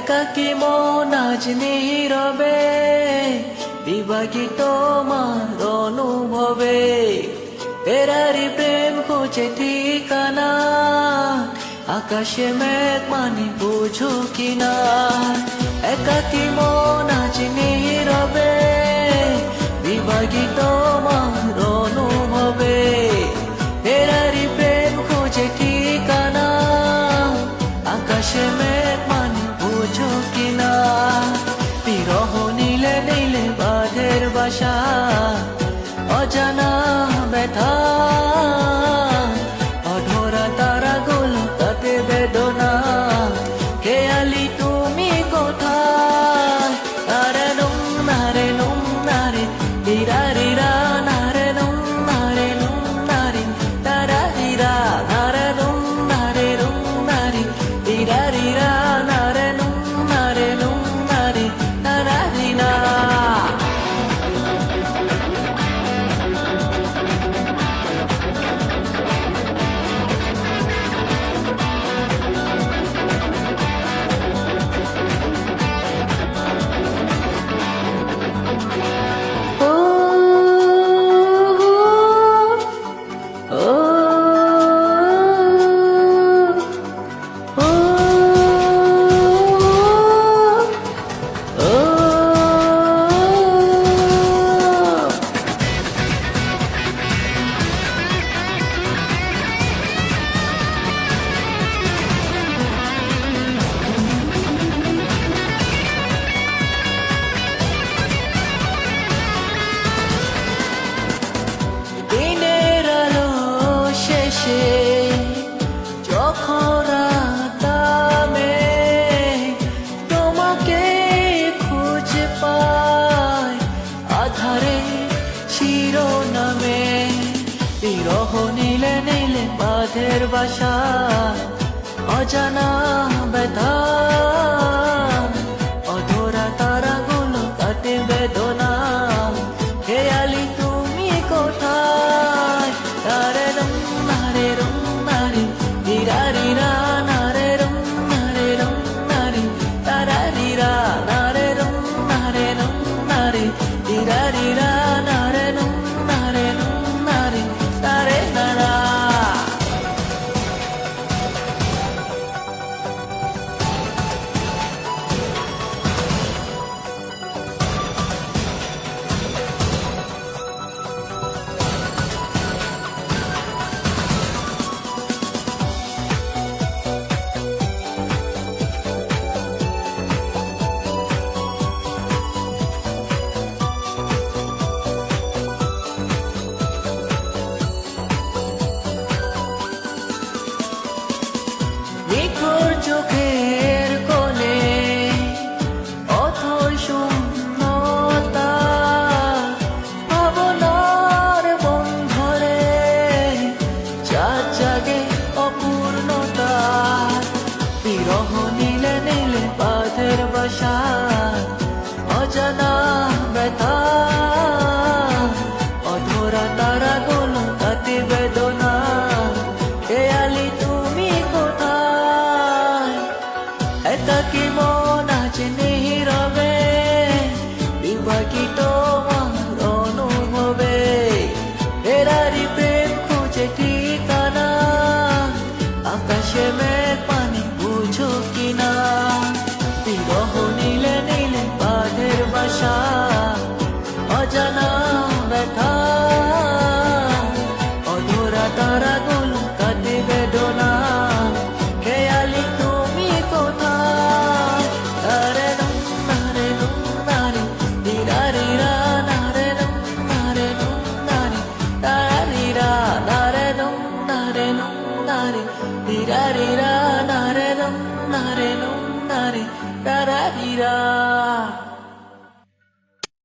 একাকী মন আজ নীরবে বিভাগী তোমার অনুভবে ফেরারি প্রেম খোঁজে ঠিকানা আকাশে মেঘ মানে বুঝো কিনা একাকী মন আজ নীরবে বিভাগী তোমার অনুভবে ফেরারি প্রেম খোঁজে ঠিকানা আকাশে মেঘ মানে বুঝো কিনা বিরহ নীলে নীলে বাঁধের বাসা অজানা ব্যথা অধরা তারাগুলো তাতে বেদনা খেয়ালি তুমি কোথায় নারে নুম নারে দিরারিরা নারে নুম নারে তারারিরা নারে নুম নারে দিরারিরা নারে নুম নারে তারারিরা যখন রাত নামে তোমাকে খুঁজে পাই আধারে শিরোনামে বিরহ নীলে নীলে বাঁধের বাসা অজানা ব্যথা অধরা তারাগুলো কাটে বেদনা খেয়ালি তুমি কোথায় তারে দিরারিরা নারে রুম নারে তারারিরা নারে রুম নারে দিরারিরা নারে রুম নারে তারে নারা চোখের কোণে অথই শূন্যতা ভাবনার বন্ধরে চাঁদ জাগে অপূর্ণতা বিরহ নীলে নীলে বাঁধের বাসা অজানা ব্যথা অধরা তারাগুলো তাতে বেদনা খেয়ালি তুমি কোথায় একাকী মন আজ নীরবে বিভাগী তোমার অনুভবে ফেরারি প্রেম খুঁজে ঠিকানা আকাশে মেঘ পানি বুঝো কিনা বিরহ নীলে নীলে বাঁধের বাসা অজানা ব্যথা অধরা তারাগুলো কাটে বেদনা খেয়ালি তুমি কোথায় নারে দিরারিরা নারে তারারিরা নারে দিরারিরা নারে তারারিরা